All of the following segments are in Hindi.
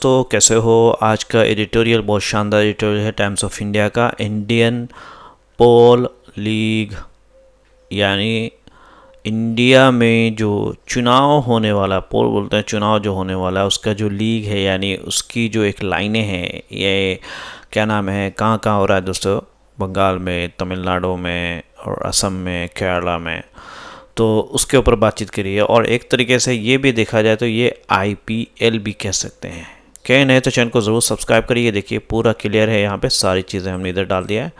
तो कैसे हो। आज का एडिटोरियल बहुत शानदार एडिटोरियल है टाइम्स ऑफ इंडिया का। इंडियन पोल लीग यानी इंडिया में जो चुनाव होने वाला, पोल बोलते हैं चुनाव जो होने वाला है, उसका जो लीग है यानी उसकी जो एक लाइनें हैं, ये क्या नाम है, कहाँ कहाँ हो रहा है दोस्तों। बंगाल में, तमिलनाडु में और असम में, केरला में। तो उसके ऊपर बातचीत करिए। और एक तरीके से ये भी देखा जाए तो ये IPL भी कह सकते हैं। क्या नहीं तो चैनल को ज़रूर सब्सक्राइब करिए। देखिए पूरा क्लियर है, यहाँ पे सारी चीज़ें हमने इधर डाल दिया है।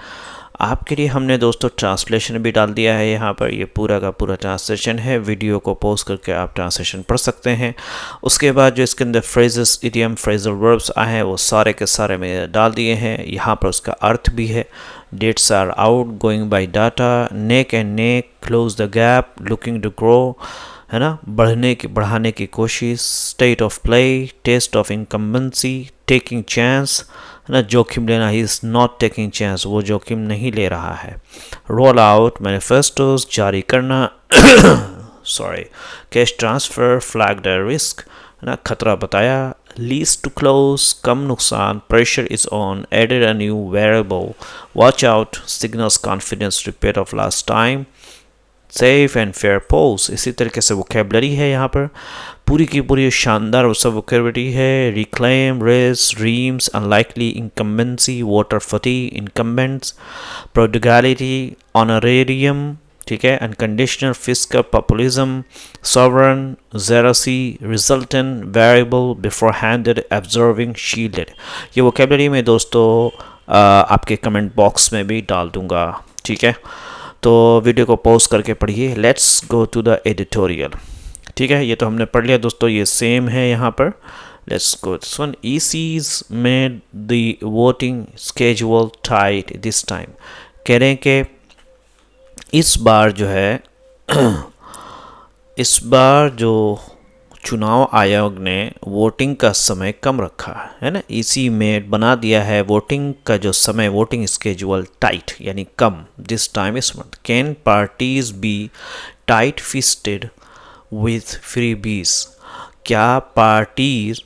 आपके लिए हमने दोस्तों ट्रांसलेशन भी डाल दिया है यहाँ पर। ये पूरा का पूरा ट्रांसलेशन है, वीडियो को पॉज करके आप ट्रांसलेशन पढ़ सकते हैं। उसके बाद जो इसके अंदर फ्रेजेस, इडियम, फ्रेजल वर्ब्स आए हैं वो सारे के सारे में डाल दिए हैं। यहाँ पर उसका अर्थ भी है। Dates are out, going by data, neck and neck, close the gap, looking to grow, है ना, बढ़ाने की कोशिश, state of play, test of incumbency, taking chance, है ना, जोखिम लेना, he is not taking chance, वो जोखिम नहीं ले रहा है। रोल आउट, मैनिफेस्टोज, जारी करना sorry, cash transfer, flag the risk, है ना, खतरा बताया, लीज टू क्लोज, कम नुकसान, pressure is on, added a new variable, watch out, signals confidence, repeat of last time, safe and fair polls. इसी तरीके से वोकेबलरी है यहाँ पर, पूरी की पूरी शानदार वो सब वोकेबलरी है। Reclaim, race, dreams, unlikely, incumbency, water फटी, इनकम्बेंट्स, प्रोडिगैलिटी, ऑनरेरियम, ठीक है, unconditional, fiscal, populism, sovereign, jersey, resultant, variable, before handed, observing, shielded. ये वोकेबलरी में दोस्तों आपके कमेंट बॉक्स में भी डाल दूंगा, ठीक है। तो वीडियो को पॉज करके पढ़िए। Let's go to the editorial, ठीक है। ये तो हमने पढ़ लिया दोस्तों, ये सेम है यहाँ पर। Let's go this one. EC's made the voting schedule tight this time. कह रहे हैं कि इस बार जो है इस बार जो चुनाव आयोग ने वोटिंग का समय कम रखा है ना। EC में बना दिया है वोटिंग का जो समय, वोटिंग स्केड्यूल टाइट यानी कम। दिस टाइम इस month can parties B tight fisted with free बीज। क्या पार्टीज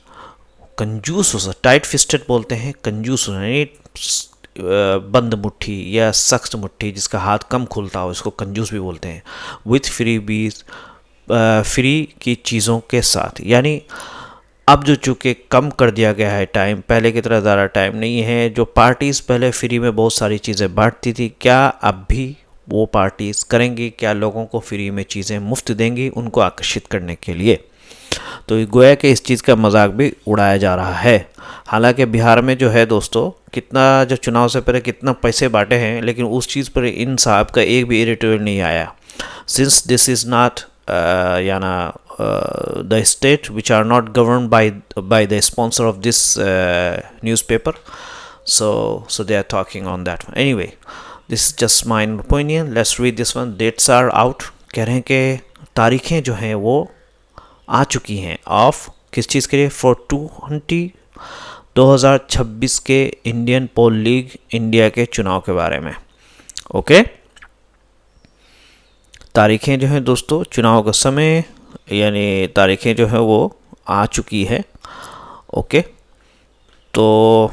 कंजूस हो सकते, टाइट फिस्टेड बोलते हैं कंजूस हो, यानी बंद मुट्ठी या सख्त मुट्ठी, जिसका हाथ कम खुलता हो, इसको कंजूस भी बोलते हैं। विथ फ्री बीज, फ्री की चीज़ों के साथ, यानी अब जो चूँकि कम कर दिया गया है टाइम, पहले की तरह ज़्यादा टाइम नहीं है। जो पार्टीज़ पहले फ्री में बहुत सारी चीज़ें बांटती थी, क्या अब भी वो पार्टीज़ करेंगी? क्या लोगों को फ्री में चीज़ें मुफ्त देंगी उनको आकर्षित करने के लिए? तो गोया कि इस चीज़ का मजाक भी उड़ाया जा रहा है। हालांकि बिहार में जो है दोस्तों, कितना जो चुनाव से पहले कितना पैसे बांटे हैं, लेकिन उस चीज़ पर इन साहब का एक भी एडिटोरियल नहीं आया। Since this is not the state which are not governed by the sponsor of this newspaper, so they are talking on that one. Anyway, this is just my opinion. Let's read this one. Dates are out. कह रहे हैं कि तारीखें जो हैं वो आ चुकी हैं ऑफ किस चीज़ के लिए, for 2026 के इंडियन पोल लीग इंडिया के चुनाव के बारे में। ओके, तारीखें जो हैं दोस्तों, चुनाव का समय यानी तारीखें जो है वो आ चुकी है। ओके, तो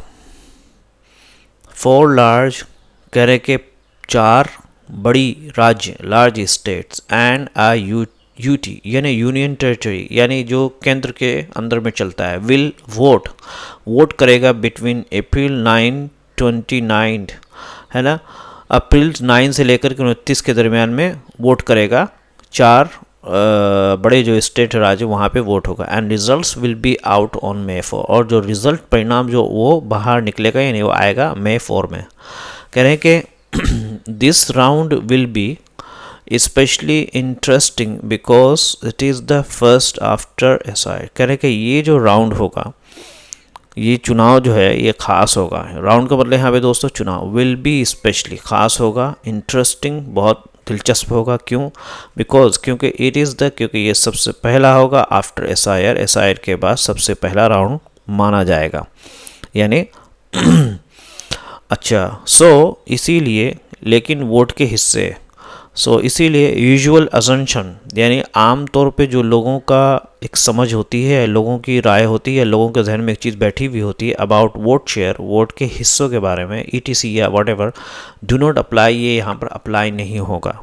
4 लार्ज, कह रहे कि 4 बड़ी राज्य, लार्ज स्टेट्स एंड UT यानी यूनियन टेरिटरी, यानी जो केंद्र के अंदर में चलता है, विल वोट करेगा बिटवीन अप्रैल 9 29, है ना, अप्रैल 9 से लेकर के 29 के दरमियान में वोट करेगा। 4 बड़े जो स्टेट राज्य वहाँ पे वोट होगा। And results will be out on May 4, और जो रिजल्ट परिणाम जो वो बाहर निकलेगा यानी वो आएगा May 4 में। कह रहे हैं कि this round will be specially interesting because it is the first after SI। कह रहे हैं कि ये जो राउंड होगा, ये चुनाव जो है ये ख़ास होगा। राउंड का मतलब यहाँ पे दोस्तों चुनाव, विल बी स्पेशली ख़ास होगा, इंटरेस्टिंग बहुत दिलचस्प होगा। क्यों? बिकॉज क्योंकि इट इज़ द, क्योंकि ये सबसे पहला होगा आफ्टर SIR के बाद सबसे पहला राउंड माना जाएगा यानी अच्छा, सो इसीलिए, लेकिन वोट के हिस्से सो इसीलिए यूजुअल अजम्पशन यानी आम तौर पे जो लोगों का एक समझ होती है, लोगों की राय होती है, लोगों के जहन में एक चीज़ बैठी हुई होती है अबाउट वोट शेयर, वोट के हिस्सों के बारे में, ईटीसी या what ever, do not apply, ये यहाँ पर अप्लाई नहीं होगा।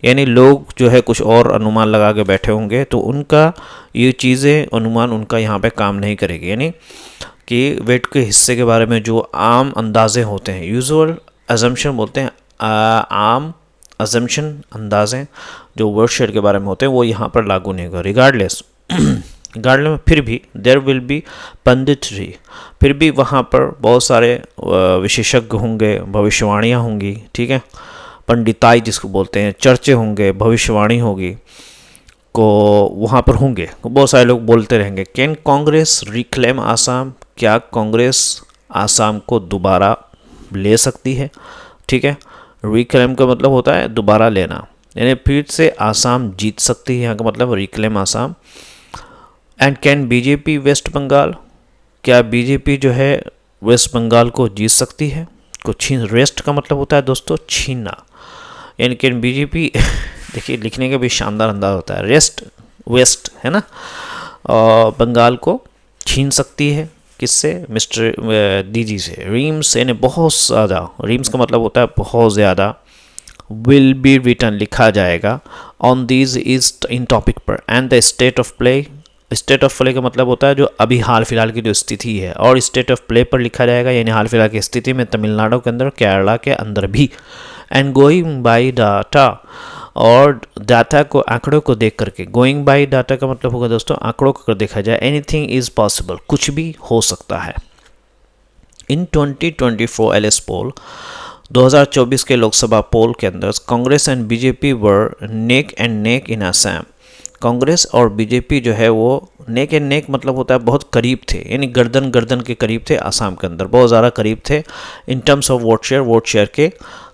यानी लोग जो है कुछ और अनुमान लगा के बैठे होंगे तो उनका ये चीज़ें अनुमान उनका यहाँ पे काम नहीं करेगी। यानी कि वेट के हिस्से के बारे में जो आम अंदाजे होते हैं, यूजुअल अजम्पशन बोलते हैं, आम अजम्पशन अंदाज़ें जो वोट शेयर के बारे में होते हैं वो यहाँ पर लागू नहीं होगा। रिगार्डलेस में फिर भी देयर विल बी पंडितरी, फिर भी वहाँ पर बहुत सारे विशेषज्ञ होंगे, भविष्यवाणियाँ होंगी, ठीक है, पंडिताई जिसको बोलते हैं, चर्चे होंगे, भविष्यवाणी होगी को वहाँ पर होंगे, बहुत सारे लोग बोलते रहेंगे। कैन कांग्रेस रिक्लेम आसाम, क्या कांग्रेस आसाम को दोबारा ले सकती है, ठीक है। रिक्लेम का मतलब होता है दोबारा लेना, यानी फिर से आसाम जीत सकती है, यहाँ का मतलब reclaim Assam. And can BJP West Bengal, क्या बीजेपी जो है वेस्ट बंगाल को जीत सकती है, को छीन, रेस्ट का मतलब होता है दोस्तों छीनना, यानी कैन बीजेपी देखिए लिखने का भी शानदार अंदाज होता है, रेस्ट वेस्ट है ना, बंगाल को छीन सकती है, किससे, मिस्टर दीजी से। रीम्स यानी बहुत ज़्यादा, रीम्स का मतलब होता है बहुत ज़्यादा, विल बी रिटर्न लिखा जाएगा, on these is in topic पर, and the state of play, state of play का मतलब होता है जो अभी हाल फिलहाल की जो स्थिति है, और स्टेट ऑफ प्ले पर लिखा जाएगा यानी हाल फिलहाल की स्थिति में तमिलनाडु के अंदर, केरला के अंदर भी। एंड गोइंग बाय डाटा, और डाटा को, आंकड़ों को देख करके, गोइंग बाय डाटा का मतलब होगा दोस्तों आंकड़ों को अगर देखा जाए, एनीथिंग इज पॉसिबल, कुछ भी हो सकता है। इन 2024 एलएस पोल, 2024 के लोकसभा पोल के अंदर Congress and BJP were neck and neck in Assam, Congress और बीजेपी जो है वो नेक एंड नेक मतलब होता है बहुत करीब थे, यानी गर्दन गर्दन के करीब थे, आसाम के अंदर बहुत ज़्यादा करीब थे in terms of vote share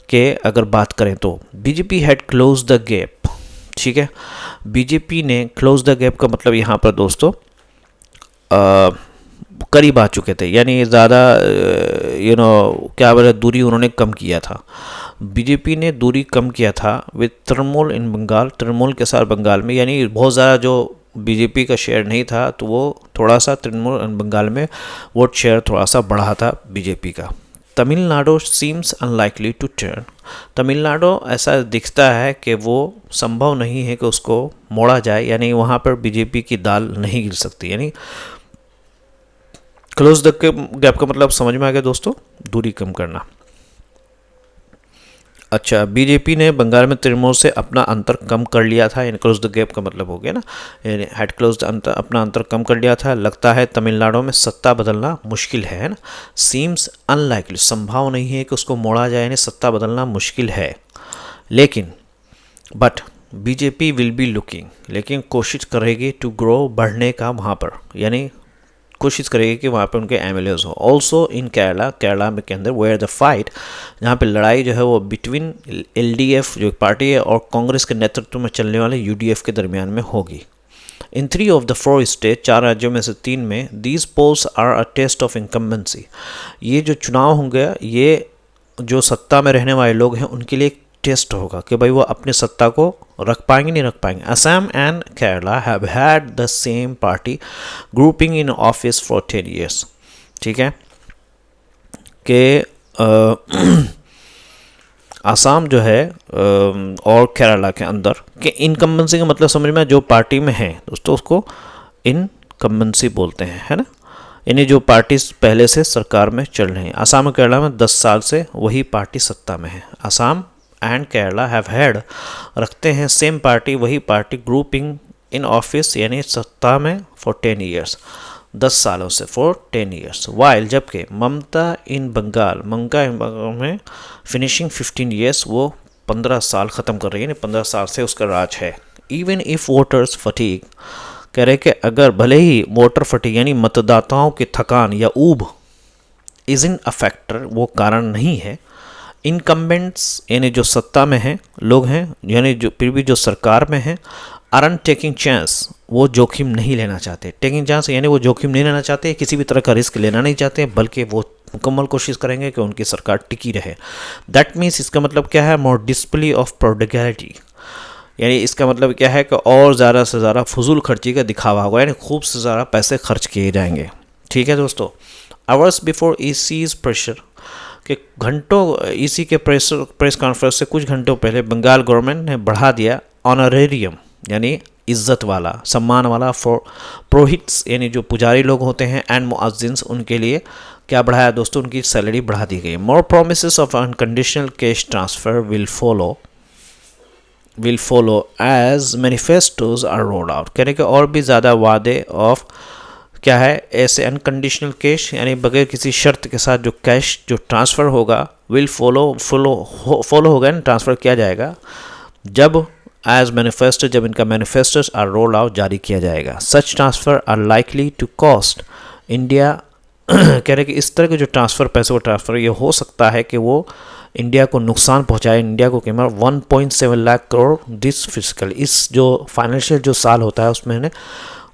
के अगर बात करें तो। BJP had close the gap, ठीक है, बीजेपी ने क्लोज द गैप का मतलब यहाँ पर दोस्तों करीब आ चुके थे, यानी ज़्यादा क्या बोले, दूरी उन्होंने कम किया था, बीजेपी ने दूरी कम किया था विद तृणमूल इन बंगाल, तृणमूल के साथ बंगाल में, यानी बहुत ज़्यादा जो बीजेपी का शेयर नहीं था तो वो थोड़ा सा तृणमूल इन बंगाल में वोट शेयर थोड़ा सा बढ़ा था बीजेपी का। Tamil Nadu seems unlikely to turn, Tamil Nadu ऐसा दिखता है कि वो संभव नहीं है कि उसको मोड़ा जाए, यानी वहाँ पर बीजेपी की दाल नहीं गिर सकती, यानी क्लोज द गैप का मतलब समझ में आ गया दोस्तों, दूरी कम करना। अच्छा, बीजेपी ने बंगाल में तृणमूल से अपना अंतर कम कर लिया था, यानी क्लोज द गैप का मतलब हो गया ना, यानी हैड क्लोज अपना अंतर कम कर लिया था। लगता है तमिलनाडु में सत्ता बदलना मुश्किल है ना, सीम्स अनलाइकली, संभव नहीं है कि उसको मोड़ा जाए, यानी सत्ता बदलना मुश्किल है, लेकिन but BJP will be looking, लेकिन कोशिश करेगी टू ग्रो, बढ़ने का वहाँ पर, यानी कोशिश करेगी कि वहाँ पे उनके एमएलएज हो। ऑल्सो इन केरला, केरला में के अंदर वेयर द फाइट, जहाँ पे लड़ाई जो है वो बिटवीन एलडीएफ जो पार्टी है और कांग्रेस के नेतृत्व में चलने वाले यूडीएफ के दरमियान में होगी। इन 3 ऑफ द 4 स्टेट, 4 राज्यों में से 3 में, these polls are a test of incumbency, ये जो चुनाव होंगे ये जो सत्ता में रहने वाले लोग हैं उनके लिए टेस्ट होगा कि भाई वो अपनी सत्ता को रख पाएंगे नहीं रख पाएंगे। Assam and Kerala have had the same party grouping in office for 10 years, ठीक है, कि असम जो है और केरला के अंदर कि इनकम्बेंसी का मतलब समझ में, जो पार्टी में है दोस्तों उसको इनकम्बेंसी बोलते हैं, है ना, यानी जो पार्टी पहले से सरकार में चल रही है। असम और केरला में 10 साल से वही पार्टी सत्ता में है। Assam and Kerala have had, रखते हैं सेम पार्टी, वही पार्टी, ग्रुपिंग इन ऑफिस यानी सत्ता में फॉर 10 years, 10 सालों से, फॉर 10 years। वाइल, जबकि ममता इन बंगाल, ममता इन बंगाल में फिनिशिंग 15 years, वो 15 साल ख़त्म कर रही है, यानी 15 साल से उसका राज है। इवन इफ़ वोटर्स फटीग, कह रहे कि अगर भले ही वोटर फटीग यानी मतदाताओं की थकान या ऊब, इज इन अ फैक्टर, वो कारण नहीं है, इनकम्बेंट्स यानी जो सत्ता में हैं लोग हैं, यानी जो फिर भी जो सरकार में हैं, आरंट टेकिंग चांस, वो जोखिम नहीं लेना चाहते, टेकिंग चांस यानी वो जोखिम नहीं लेना चाहते, किसी भी तरह का रिस्क लेना नहीं चाहते, बल्कि वो मुकम्मल कोशिश करेंगे कि उनकी सरकार टिकी रहे। दैट मीन्स इसका मतलब क्या है, मोर डिस्प्ले ऑफ प्रोडिगैलिटी, यानी इसका मतलब क्या है कि और ज़्यादा से ज़्यादा फजूल खर्ची का दिखावा होगा, यानी खूब से ज़्यादा पैसे खर्च किए जाएंगे। ठीक है दोस्तों। आवर्स बिफोर ईसी's प्रेशर, कि घंटों ईसी के प्रेस कॉन्फ्रेंस से कुछ घंटों पहले बंगाल गवर्नमेंट ने बढ़ा दिया ऑनरेरियम, यानी इज्जत वाला, सम्मान वाला, फॉर पुरोहिट्स, यानी जो पुजारी लोग होते हैं, एंड मुअज्जिन्स, उनके लिए क्या बढ़ाया दोस्तों, उनकी सैलरी बढ़ा दी गई। More promises of unconditional cash transfer will follow as manifestos are rolled out, कहने के और भी ज़्यादा वादे ऑफ क्या है, ऐसे अनकंडीशनल कैश, यानी बगैर किसी शर्त के साथ जो कैश जो ट्रांसफ़र होगा, विल फॉलो होगा ना, ट्रांसफ़र किया जाएगा जब एज मैनिफेस्टो, जब इनका मैनिफेस्टोस आर रोल आउट, जारी किया जाएगा। Such transfer are likely to cost India, कह रहे कि इस तरह के जो ट्रांसफ़र, पैसे को ट्रांसफ़र, ये हो सकता है कि वो इंडिया को नुकसान पहुंचाए। इंडिया को कीमत 1.7 लाख करोड़ दिस फिजिकल, इस जो फाइनेंशियल जो साल होता है उसमें ने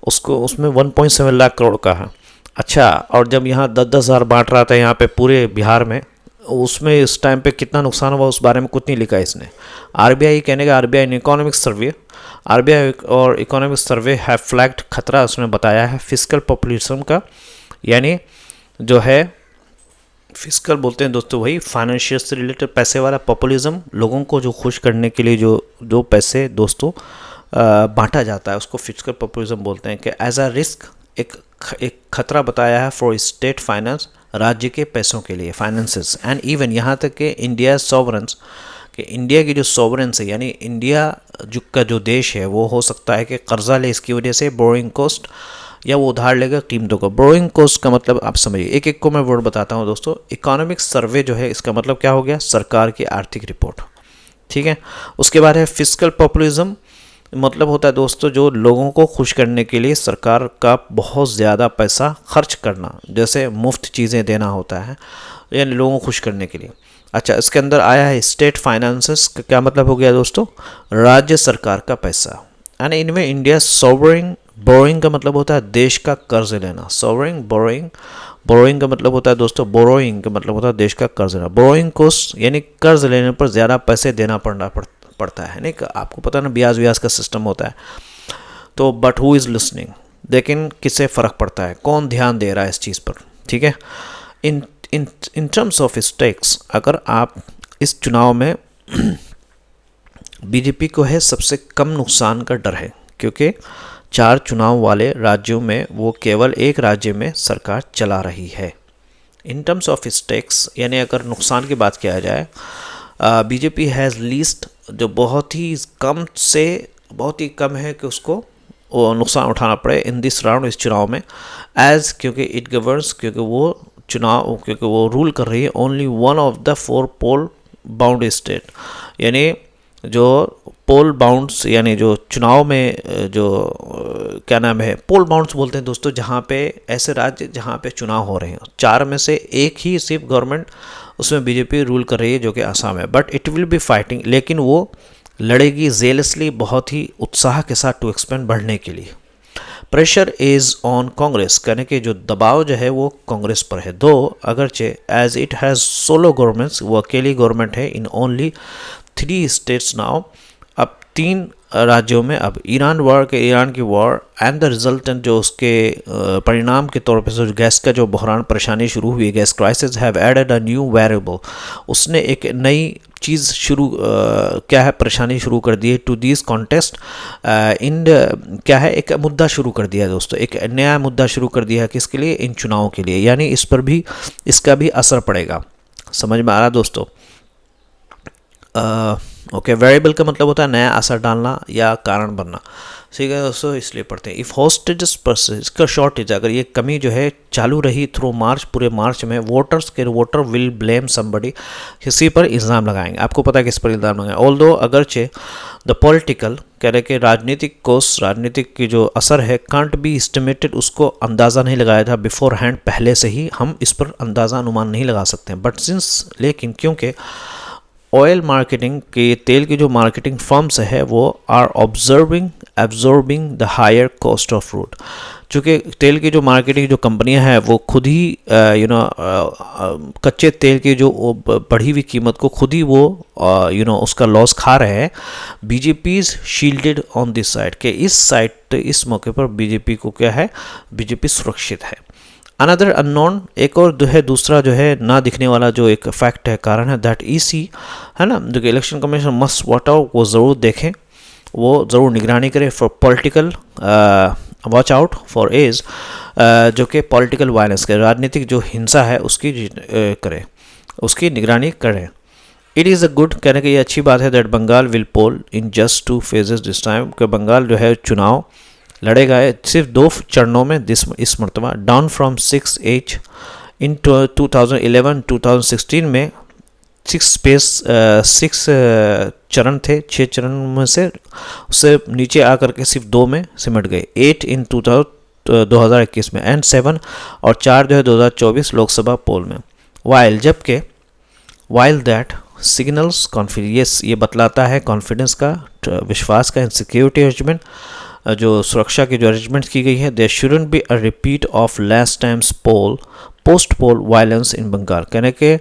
उसमें 1.7 लाख करोड़ का है। अच्छा, और जब यहाँ 10-10 हज़ार बांट रहा था यहाँ पे पूरे बिहार में, उसमें इस टाइम पे कितना नुकसान हुआ उस बारे में कुछ नहीं लिखा इसने। आरबीआई कहने का, आरबीआई ने इकोनॉमिक सर्वे, आरबीआई और इकोनॉमिक सर्वे हैव फ्लैग्ड खतरा उसने बताया है फिजिकल पॉपुलिज्म का, यानी जो है फिजिकल बोलते हैं दोस्तों वही फाइनेंशियल से रिलेटेड पैसे वाला पॉपुलिज्म, लोगों को जो खुश करने के लिए जो पैसे दोस्तों बांटा जाता है उसको फिजिकल पॉपुलिज्म बोलते हैं। कि एज अ रिस्क, एक खतरा बताया है फॉर स्टेट फाइनेंस, राज्य के पैसों के लिए, फाइनेंसेस, एंड इवन यहाँ तक कि इंडिया सॉवरेंस, कि इंडिया की जो सॉवरेंस है, यानी इंडिया का जो देश है वो हो सकता है कि कर्जा ले इसकी वजह से, बोरोइंग कॉस्ट, या वो उधार लेगा कीमतों को। बोरोइंग कॉस्ट का मतलब आप समझिए, एक एक को मैं वर्ड बताता हूँ दोस्तों। इकोनॉमिक सर्वे जो है इसका मतलब क्या हो गया, सरकार की आर्थिक रिपोर्ट। ठीक है, उसके बाद है फिजिकल पॉपुलिज्म, मतलब होता है दोस्तों जो लोगों को खुश करने के लिए सरकार का बहुत ज़्यादा पैसा खर्च करना, जैसे मुफ्त चीज़ें देना होता है, यानी लोगों को खुश करने के लिए। अच्छा, इसके अंदर आया है स्टेट फाइनेंसेस का, क्या मतलब हो गया दोस्तों, राज्य सरकार का पैसा। यानी इनमें इंडिया सॉवरिंग, बोरोइंग का मतलब होता है देश का कर्ज लेना, सॉवरिंग, बोरोइंग का मतलब होता है दोस्तों, बोरोइंग का मतलब होता है देश का कर्ज लेना। बोरोइंग कोस्ट, यानी कर्ज लेने पर ज़्यादा पैसे देना पड़ता है, नहीं, आपको पता ना ब्याज व्याज का सिस्टम होता है। तो बट हु इज़ लिसनिंग, लेकिन किससे फ़र्क पड़ता है, कौन ध्यान दे रहा है इस चीज़ पर। ठीक है, इन टर्म्स ऑफ स्टेक्स, अगर आप इस चुनाव में बीजेपी को है सबसे कम नुकसान का डर है, क्योंकि 4 चुनाव वाले राज्यों में वो केवल एक राज्य में सरकार चला रही है। इन टर्म्स ऑफ स्टेक्स, यानी अगर नुकसान की बात किया जाए, बीजेपी हैज़ लीस्ट, जो बहुत ही कम है कि उसको नुकसान उठाना पड़े इन दिस राउंड, इस चुनाव में, एज क्योंकि इट गवर्न्स, क्योंकि वो रूल कर रही है only one of the 4 poll bound state, यानी जो पोल बाउंड्स, यानी जो चुनाव में जो क्या नाम है, पोल बाउंड्स बोलते हैं दोस्तों, जहाँ पे ऐसे राज्य जहाँ पे चुनाव हो रहे हैं, 4 में से एक ही सिर्फ गवर्नमेंट उसमें बीजेपी रूल कर रही है, जो कि आसाम है। But it will be fighting, लेकिन वो लड़ेगी जेलसली, बहुत ही उत्साह के साथ, टू एक्सपेंड, बढ़ने के लिए। प्रेशर इज़ ऑन कांग्रेस, कहने के जो दबाव जो है वो कांग्रेस पर है, दो अगरचे as it has solo governments, वो अकेली गवर्नमेंट है, इन ओनली 3 स्टेट्स नाउ, अब 3 राज्यों में। अब ईरान की वॉर एंड द रिजल्टेंट, जो उसके परिणाम के तौर पर जो गैस का जो बहरान परेशानी शुरू हुई, gas crisis, have added a new variable, उसने एक नई चीज़ क्या है, परेशानी शुरू कर दी है, टू दिस कॉन्टेस्ट क्या है, एक मुद्दा शुरू कर दिया है दोस्तों, एक नया मुद्दा शुरू कर दिया है, किसके लिए, इन चुनावों के लिए, यानी इस पर भी इसका भी असर पड़ेगा। समझ में आ रहा दोस्तों। ओके, वेरिएबल का मतलब होता है नया असर डालना या कारण बनना। ठीक है दोस्तों, इसलिए पढ़ते हैं। इफ़ हॉस्टेजेस परसिस्ट, इसका शॉर्टेज, अगर ये कमी जो है चालू रही थ्रू मार्च, पूरे मार्च में, वोटर विल ब्लेम समबडी, किसी पर इल्ज़ाम लगाएंगे। आपको पता है किस पर इल्ज़ाम लगाएंगे। ऑल्दो अगरचे द पॉलिटिकल, कह रहे कि राजनीतिक की जो असर है, कांट बी एस्टिमेटेड, उसको अंदाज़ा नहीं लगाया था बिफोर हैंड, पहले से ही हम इस पर अंदाज़ा अनुमान नहीं लगा सकते हैं। बट सिंस, लेकिन क्योंकि ऑयल मार्केटिंग के तेल की जो मार्केटिंग फर्म्स है वो are absorbing the higher cost of crude. चूँकि तेल की जो मार्केटिंग जो कंपनियां हैं वो खुद ही कच्चे तेल की जो बढ़ी हुई कीमत को खुद ही वो उसका लॉस खा रहे हैं। BJP is shielded on this side, के इस साइड इस मौके पर बीजेपी को क्या है, बीजेपी सुरक्षित है। अनदर अननोन, एक और जो है दूसरा जो है ना दिखने वाला जो एक फैक्ट है, कारण है, दैट ईसी है ना, जो कि election commission must watch out, वो ज़रूर देखें, वो ज़रूर निगरानी करें for political watch out for edge, जो कि पॉलिटिकल वायलेंस के, राजनीतिक जो हिंसा है उसकी करें, उसकी निगरानी करें। इट इज़ अ गुड, कहने की ये अच्छी बात है, that Bengal will poll in just 2 phases this time, कि बंगाल जो है चुनाव लड़ेगा सिर्फ 2 चरणों में इस मरतबा, डाउन फ्रॉम 6 इन 2011-2016 में 6 चरण थे, 6 चरण में से उससे नीचे आकर के सिर्फ 2 में सिमट गए, 8 इन 2021 में एंड 7 और 4 जो है 2024 लोकसभा पोल में। वाइल दैट सिग्नल्स कॉन्फिडेंस, ये बतलाता है कॉन्फिडेंस का, विश्वास का, इन सिक्योरिटी अरेंजमेंट, जो सुरक्षा की जो अरेंजमेंट की गई है, there shouldn't be a repeat of last times post poll violence in Bengal, कहने के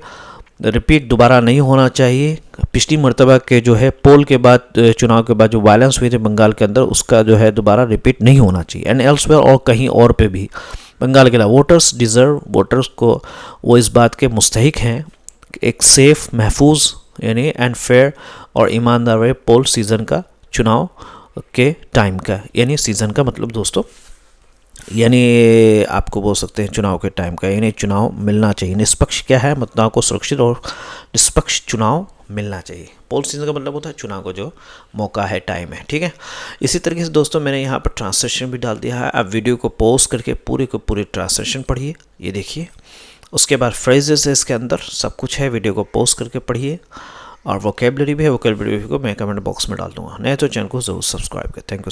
रिपीट दोबारा नहीं होना चाहिए, पिछली मरतबा के जो है पोल के बाद, चुनाव के बाद जो वायलेंस हुई थी बंगाल के अंदर, उसका जो है दोबारा रिपीट नहीं होना चाहिए। एंड एल्सवेयर, और कहीं और पे भी बंगाल के अलावा वोटर्स को वो इस बात के मुस्तहिक हैं, एक सेफ, महफूज यानी एंड फेयर और ईमानदार पोल सीज़न का, चुनाव के टाइम का, यानी सीज़न का मतलब दोस्तों, यानी आपको बोल सकते हैं चुनाव के टाइम का, यानी चुनाव मिलना चाहिए, निष्पक्ष क्या है, मतदाताओं को सुरक्षित और निष्पक्ष चुनाव मिलना चाहिए। पोल सीजन का मतलब होता है चुनाव को जो मौका है, टाइम है, ठीक है। इसी तरीके से दोस्तों मैंने यहाँ पर ट्रांसलेशन भी डाल दिया है, आप वीडियो को पॉज करके पूरे को पूरे ट्रांसलेशन पढ़िए, ये देखिए, उसके बाद फ्रेजेस है इसके अंदर, सब कुछ है, वीडियो को पॉज करके पढ़िए, और वोकेबलरी भी है, वोकेबलरी को मैं कमेंट बॉक्स में डाल दूंगा। नहीं तो चैनल को जरूर सब्सक्राइब करें। Thank you.